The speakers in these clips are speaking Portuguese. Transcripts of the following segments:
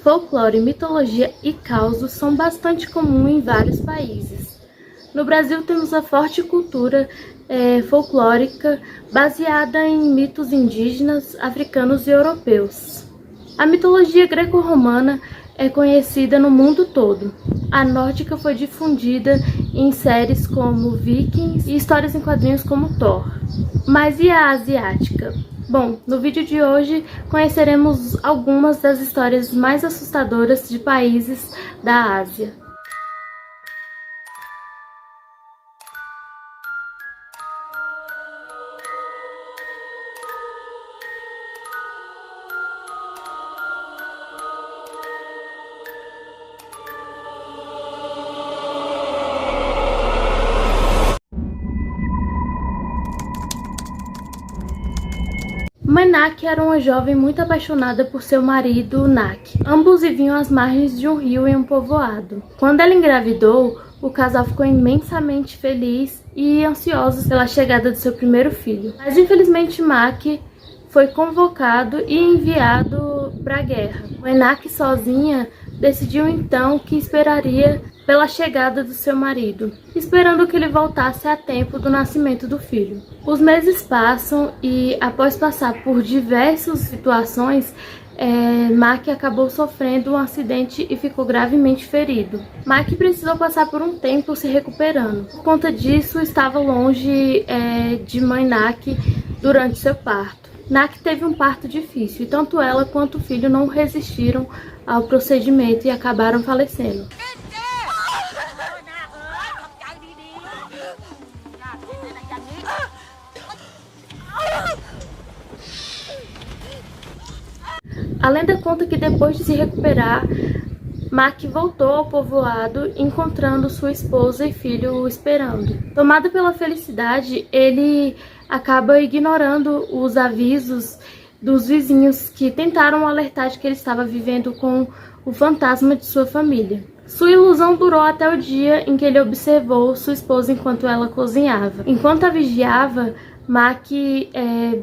Folclore, mitologia e causos são bastante comuns em vários países. No Brasil temos a forte cultura folclórica baseada em mitos indígenas, africanos e europeus. A mitologia greco-romana é conhecida no mundo todo. A nórdica foi difundida em séries como Vikings e histórias em quadrinhos como Thor. Mas e a asiática? Bom, no vídeo de hoje conheceremos algumas das histórias mais assustadoras de países da Ásia. Manak era uma jovem muito apaixonada por seu marido, Nak. Ambos viviam às margens de um rio em um povoado. Quando ela engravidou, o casal ficou imensamente feliz e ansiosos pela chegada do seu primeiro filho. Mas infelizmente Mak foi convocado e enviado para a guerra. Manak sozinha decidiu então que esperaria pela chegada do seu marido, esperando que ele voltasse a tempo do nascimento do filho. Os meses passam e, após passar por diversas situações, Mak acabou sofrendo um acidente e ficou gravemente ferido. Mak precisou passar por um tempo se recuperando. Por conta disso, estava longe de mãe Nak durante seu parto. Nak teve um parto difícil e tanto ela quanto o filho não resistiram ao procedimento e acabaram falecendo. A lenda conta que depois de se recuperar, Mak voltou ao povoado, encontrando sua esposa e filho o esperando. Tomado pela felicidade, ele acaba ignorando os avisos dos vizinhos que tentaram alertar de que ele estava vivendo com o fantasma de sua família. Sua ilusão durou até o dia em que ele observou sua esposa enquanto ela cozinhava. Enquanto a vigiava, Mak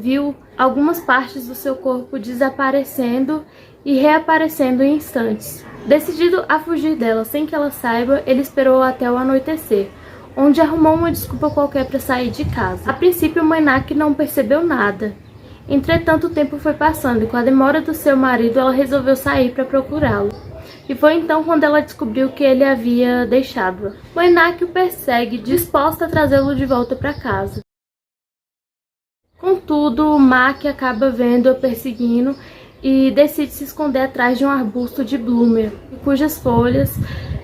viu algumas partes do seu corpo desaparecendo e reaparecendo em instantes. Decidido a fugir dela sem que ela saiba, ele esperou até o anoitecer, onde arrumou uma desculpa qualquer para sair de casa. A princípio, Manak não percebeu nada. Entretanto, o tempo foi passando e com a demora do seu marido, ela resolveu sair para procurá-lo. E foi então quando ela descobriu que ele havia deixado-a. Manak o persegue, disposta a trazê-lo de volta para casa. Contudo, Mak acaba vendo-a perseguindo e decide se esconder atrás de um arbusto de bloomer, cujas folhas,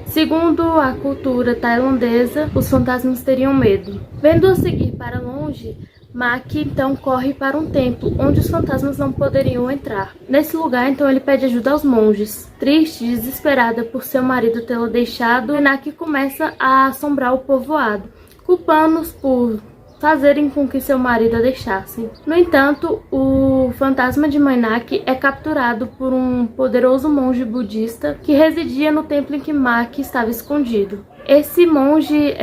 segundo a cultura tailandesa, os fantasmas teriam medo. Vendo-a seguir para longe, Mak então corre para um templo, onde os fantasmas não poderiam entrar. Nesse lugar, então, ele pede ajuda aos monges. Triste e desesperada por seu marido tê-la deixado, Mak começa a assombrar o povoado, culpando-os por fazerem com que seu marido a deixasse. No entanto, o fantasma de Manak é capturado por um poderoso monge budista que residia no templo em que Mak estava escondido. Esse monge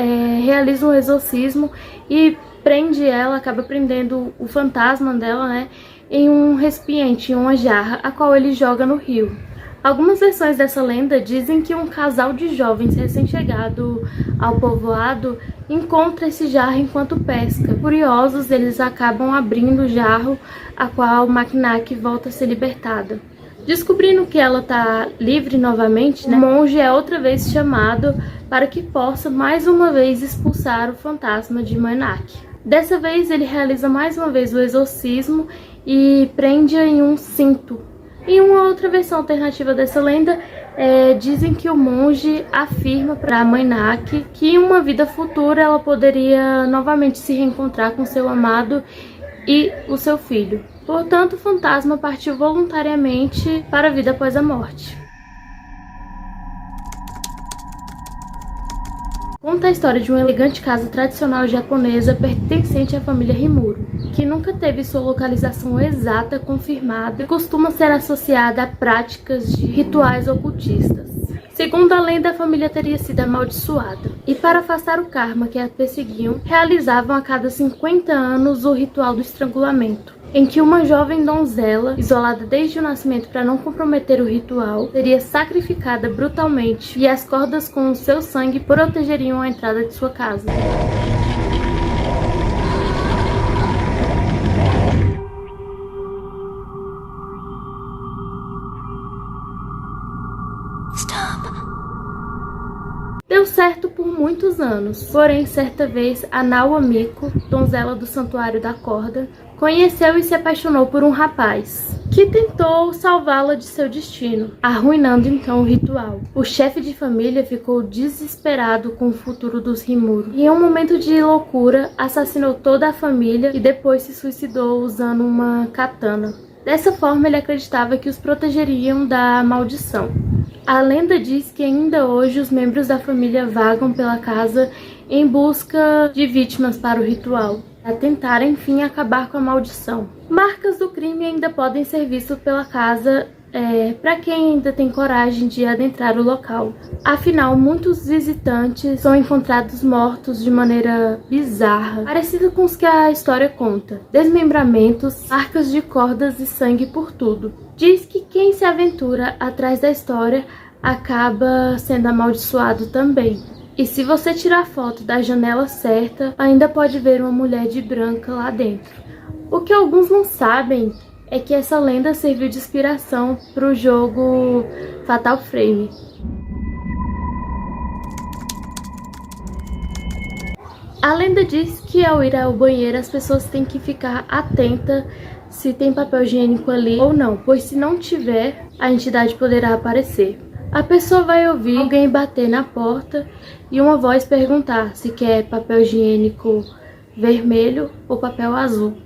realiza um exorcismo e prende ela, acaba prendendo o fantasma dela, em um recipiente, em uma jarra, a qual ele joga no rio. Algumas versões dessa lenda dizem que um casal de jovens recém-chegado ao povoado encontra esse jarro enquanto pesca. Curiosos, eles acabam abrindo o jarro, a qual Manak volta a ser libertada. Descobrindo que ela está livre novamente, o monge é outra vez chamado para que possa mais uma vez expulsar o fantasma de Manak. Dessa vez ele realiza mais uma vez o exorcismo e prende-a em um cinto. Em uma outra versão alternativa dessa lenda, dizem que o monge afirma para Manak que em uma vida futura ela poderia novamente se reencontrar com seu amado e o seu filho. Portanto, o fantasma partiu voluntariamente para a vida após a morte. Conta a história de uma elegante casa tradicional japonesa pertencente à família Rimuro, que nunca teve sua localização exata confirmada e costuma ser associada a práticas de rituais ocultistas. Segundo a lenda, a família teria sido amaldiçoada, e para afastar o karma que a perseguiam, realizavam a cada 50 anos o ritual do estrangulamento. em que uma jovem donzela, isolada desde o nascimento para não comprometer o ritual, seria sacrificada brutalmente e as cordas com o seu sangue protegeriam a entrada de sua casa. Deu certo por muitos anos, porém certa vez a Nawamiko, donzela do Santuário da Corda, conheceu e se apaixonou por um rapaz, que tentou salvá-la de seu destino, arruinando então o ritual. O chefe de família ficou desesperado com o futuro dos Rimuru e em um momento de loucura assassinou toda a família e depois se suicidou usando uma katana. Dessa forma ele acreditava que os protegeriam da maldição. A lenda diz que ainda hoje os membros da família vagam pela casa em busca de vítimas para o ritual, para tentar enfim acabar com a maldição. Marcas do crime ainda podem ser vistas pela casa para quem ainda tem coragem de adentrar o local. Afinal, muitos visitantes são encontrados mortos de maneira bizarra, parecida com os que a história conta. Desmembramentos, marcas de cordas e sangue por tudo. Diz que quem se aventura atrás da história acaba sendo amaldiçoado também. E se você tirar foto da janela certa, ainda pode ver uma mulher de branca lá dentro. O que alguns não sabem é que essa lenda serviu de inspiração para o jogo Fatal Frame. A lenda diz que ao ir ao banheiro as pessoas têm que ficar atentas se tem papel higiênico ali ou não, pois se não tiver, a entidade poderá aparecer. A pessoa vai ouvir alguém bater na porta e uma voz perguntar se quer papel higiênico vermelho ou papel azul.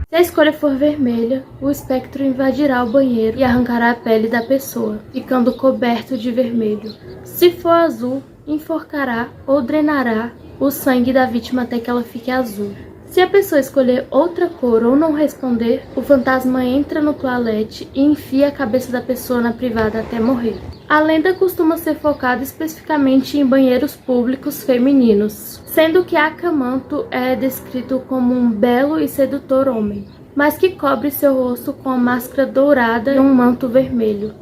Se a escolha for vermelha, o espectro invadirá o banheiro e arrancará a pele da pessoa, ficando coberto de vermelho. Se for azul, enforcará ou drenará o sangue da vítima até que ela fique azul. Se a pessoa escolher outra cor ou não responder, o fantasma entra no toalete e enfia a cabeça da pessoa na privada até morrer. A lenda costuma ser focada especificamente em banheiros públicos femininos, sendo que Akamanto é descrito como um belo e sedutor homem, mas que cobre seu rosto com a máscara dourada e um manto vermelho.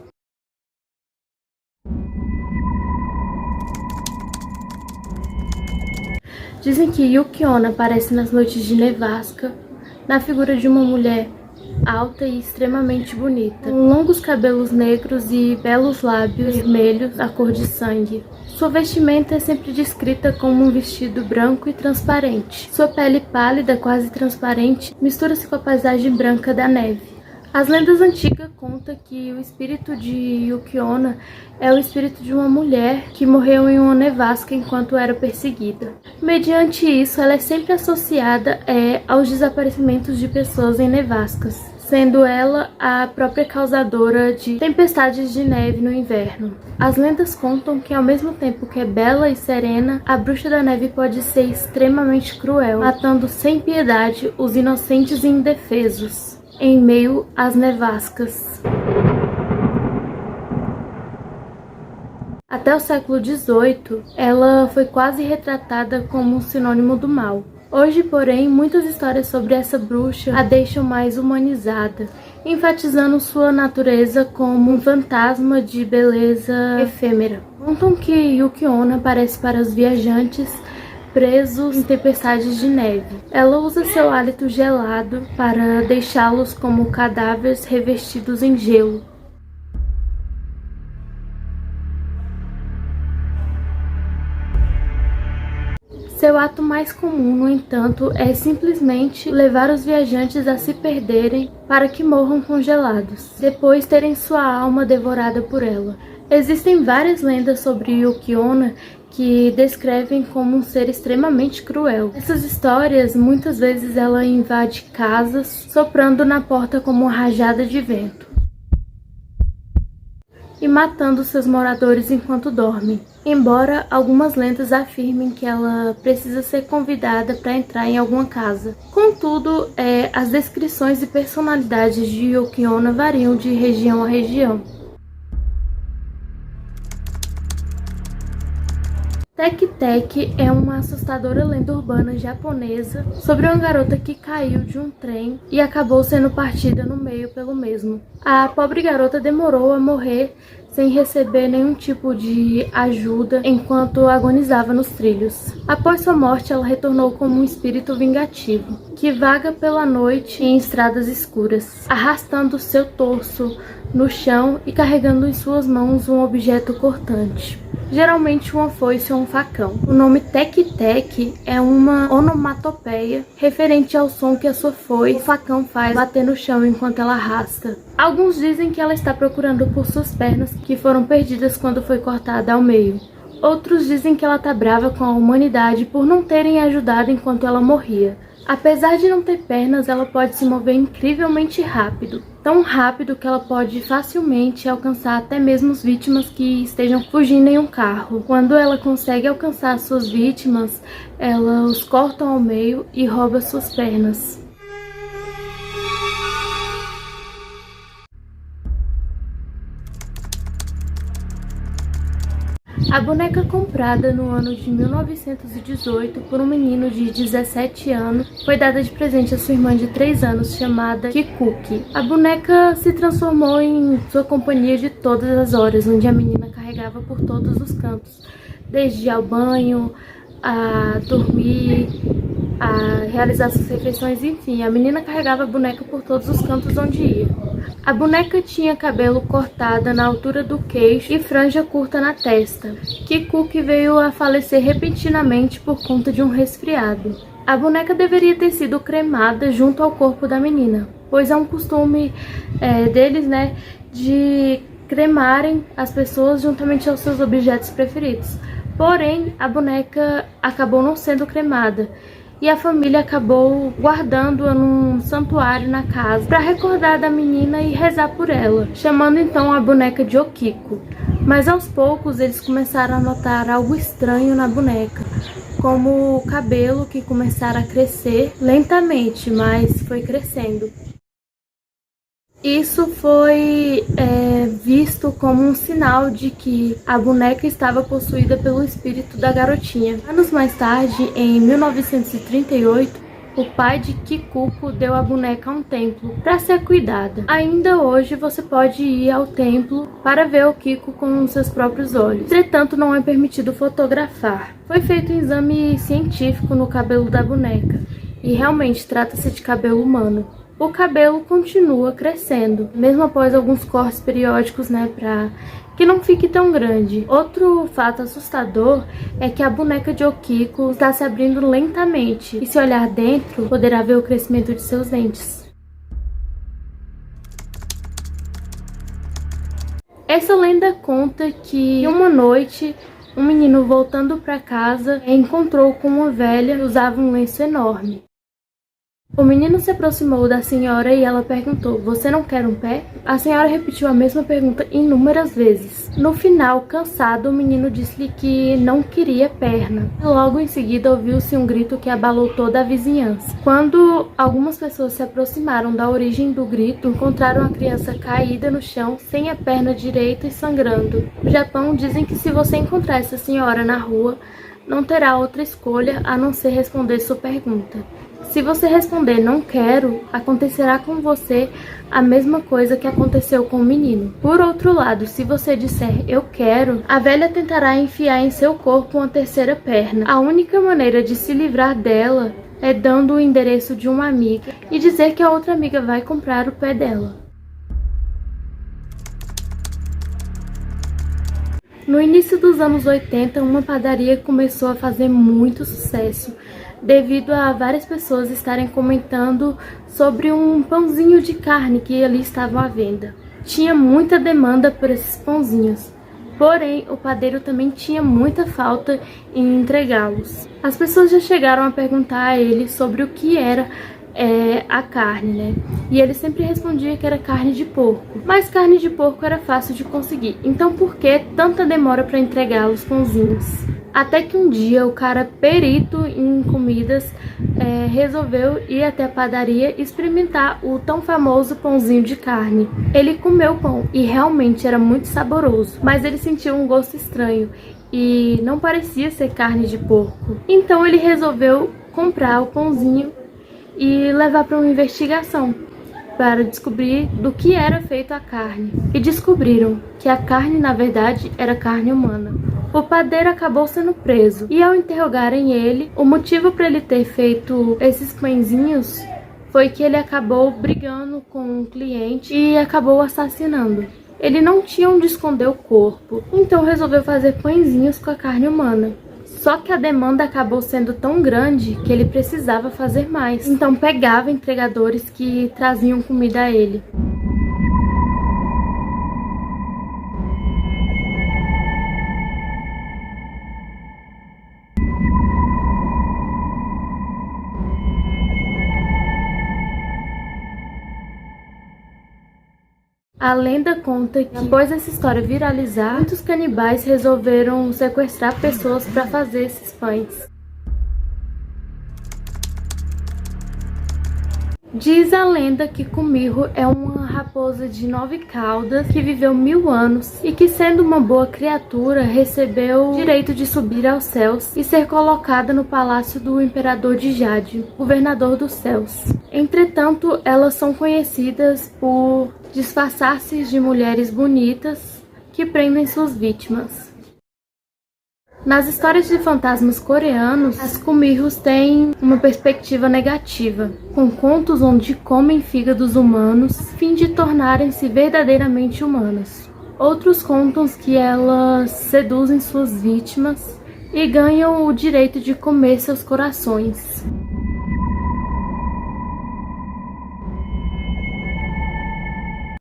Dizem que Yuki-onna aparece nas noites de nevasca na figura de uma mulher alta e extremamente bonita, com longos cabelos negros e belos lábios vermelhos da cor de sangue. Sua vestimenta é sempre descrita como um vestido branco e transparente. Sua pele pálida, quase transparente, mistura-se com a paisagem branca da neve. As lendas antigas contam que o espírito de Yuki-onna é o espírito de uma mulher que morreu em uma nevasca enquanto era perseguida. Mediante isso, ela é sempre associada aos desaparecimentos de pessoas em nevascas, sendo ela a própria causadora de tempestades de neve no inverno. As lendas contam que ao mesmo tempo que é bela e serena, a bruxa da neve pode ser extremamente cruel, matando sem piedade os inocentes e indefesos em meio às nevascas. Até o século XVIII, ela foi quase retratada como um sinônimo do mal. Hoje, porém, muitas histórias sobre essa bruxa a deixam mais humanizada, enfatizando sua natureza como um fantasma de beleza efêmera. Contam que Yuki-onna aparece para os viajantes presos em tempestades de neve. Ela usa seu hálito gelado para deixá-los como cadáveres revestidos em gelo. Seu ato mais comum, no entanto, é simplesmente levar os viajantes a se perderem para que morram congelados, depois terem sua alma devorada por ela. Existem várias lendas sobre Yuki-onna que descrevem como um ser extremamente cruel. Essas histórias, muitas vezes ela invade casas, soprando na porta como uma rajada de vento e matando seus moradores enquanto dormem. Embora algumas lendas afirmem que ela precisa ser convidada para entrar em alguma casa. Contudo, as descrições e personalidades de Yuki-onna variam de região a região. Tek-Tek é uma assustadora lenda urbana japonesa sobre uma garota que caiu de um trem e acabou sendo partida no meio pelo mesmo. A pobre garota demorou a morrer sem receber nenhum tipo de ajuda enquanto agonizava nos trilhos. Após sua morte, ela retornou como um espírito vingativo, que vaga pela noite em estradas escuras, arrastando seu torso no chão e carregando em suas mãos um objeto cortante, geralmente uma foice ou um facão. O nome Tek-Tek é uma onomatopeia referente ao som que a sua foice ou facão faz bater no chão enquanto ela arrasta. Alguns dizem que ela está procurando por suas pernas, que foram perdidas quando foi cortada ao meio. Outros dizem que ela está brava com a humanidade por não terem ajudado enquanto ela morria. Apesar de não ter pernas, ela pode se mover incrivelmente rápido. Tão rápido que ela pode facilmente alcançar até mesmo as vítimas que estejam fugindo em um carro. Quando ela consegue alcançar suas vítimas, ela os corta ao meio e rouba suas pernas. A boneca comprada no ano de 1918 por um menino de 17 anos foi dada de presente à sua irmã de 3 anos, chamada Kikuki. A boneca se transformou em sua companhia de todas as horas, onde a menina carregava por todos os cantos, desde ir ao banho, a dormir, a realizar suas refeições, enfim, a menina carregava a boneca por todos os cantos onde ia. A boneca tinha cabelo cortado na altura do queixo e franja curta na testa. Kikuki veio a falecer repentinamente por conta de um resfriado. A boneca deveria ter sido cremada junto ao corpo da menina, pois é um costume deles, né, de cremarem as pessoas juntamente aos seus objetos preferidos. Porém, a boneca acabou não sendo cremada e a família acabou guardando-a num santuário na casa para recordar da menina e rezar por ela, chamando então a boneca de Okiko. Mas aos poucos eles começaram a notar algo estranho na boneca, como o cabelo que começara a crescer lentamente, mas foi crescendo. Isso foi visto como um sinal de que a boneca estava possuída pelo espírito da garotinha. Anos mais tarde, em 1938, o pai de Kikuko deu a boneca a um templo para ser cuidada. Ainda hoje você pode ir ao templo para ver o Kiko com seus próprios olhos. Entretanto, não é permitido fotografar. Foi feito um exame científico no cabelo da boneca e realmente trata-se de cabelo humano. O cabelo continua crescendo, mesmo após alguns cortes periódicos, né, para que não fique tão grande. Outro fato assustador é que a boneca de Okiko está se abrindo lentamente, e se olhar dentro, poderá ver o crescimento de seus dentes. Essa lenda conta que uma noite um menino voltando para casa encontrou com uma velha que usava um lenço enorme. O menino se aproximou da senhora e ela perguntou: "Você não quer um pé?" A senhora repetiu a mesma pergunta inúmeras vezes. No final, cansado, o menino disse-lhe que não queria perna. Logo em seguida, ouviu-se um grito que abalou toda a vizinhança. Quando algumas pessoas se aproximaram da origem do grito, encontraram a criança caída no chão, sem a perna direita e sangrando. No Japão, dizem que se você encontrar essa senhora na rua, não terá outra escolha a não ser responder sua pergunta. Se você responder "não quero", acontecerá com você a mesma coisa que aconteceu com o menino. Por outro lado, se você disser "eu quero", a velha tentará enfiar em seu corpo uma terceira perna. A única maneira de se livrar dela é dando o endereço de uma amiga e dizer que a outra amiga vai comprar o pé dela. No início dos anos 80, uma padaria começou a fazer muito sucesso, devido a várias pessoas estarem comentando sobre um pãozinho de carne que ali estava à venda. Tinha muita demanda por esses pãozinhos, porém o padeiro também tinha muita falta em entregá-los. As pessoas já chegaram a perguntar a ele sobre o que era a carne, né? E ele sempre respondia que era carne de porco. Mas carne de porco era fácil de conseguir, então por que tanta demora para entregar os pãozinhos? Até que um dia o cara perito em comidas resolveu ir até a padaria e experimentar o tão famoso pãozinho de carne. Ele comeu o pão e realmente era muito saboroso, mas ele sentiu um gosto estranho e não parecia ser carne de porco. Então ele resolveu comprar o pãozinho e levar para uma investigação para descobrir do que era feita a carne. E descobriram que a carne, na verdade, era carne humana. O padeiro acabou sendo preso e, ao interrogarem ele, o motivo para ele ter feito esses pãezinhos foi que ele acabou brigando com um cliente e acabou assassinando. Ele não tinha onde esconder o corpo, então resolveu fazer pãezinhos com a carne humana. Só que a demanda acabou sendo tão grande que ele precisava fazer mais. Então pegava entregadores que traziam comida a ele. A lenda conta que, após essa história viralizar, muitos canibais resolveram sequestrar pessoas para fazer esses pães. Diz a lenda que Kumirro é uma raposa de 9 caudas que viveu 1000 anos e que, sendo uma boa criatura, recebeu o direito de subir aos céus e ser colocada no palácio do imperador de Jade, governador dos céus. Entretanto, elas são conhecidas por disfarçar-se de mulheres bonitas que prendem suas vítimas. Nas histórias de fantasmas coreanos, as Kumirros têm uma perspectiva negativa, com contos onde comem fígados humanos, a fim de tornarem-se verdadeiramente humanas. Outros contam que elas seduzem suas vítimas e ganham o direito de comer seus corações.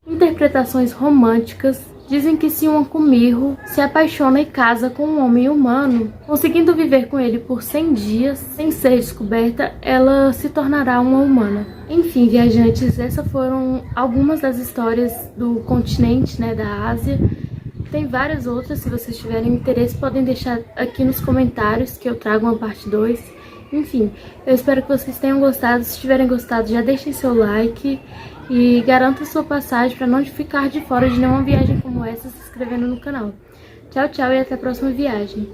Interpretações românticas dizem que se uma Kumirro se apaixona e casa com um homem humano, conseguindo viver com ele por 100 dias, sem ser descoberta, ela se tornará uma humana. Enfim, viajantes, essas foram algumas das histórias do continente, da Ásia. Tem várias outras, se vocês tiverem interesse, podem deixar aqui nos comentários que eu trago uma parte 2. Enfim, eu espero que vocês tenham gostado. Se tiverem gostado, já deixem seu like e garanta sua passagem para não ficar de fora de nenhuma viagem como essa, se inscrevendo no canal. Tchau, tchau e até a próxima viagem.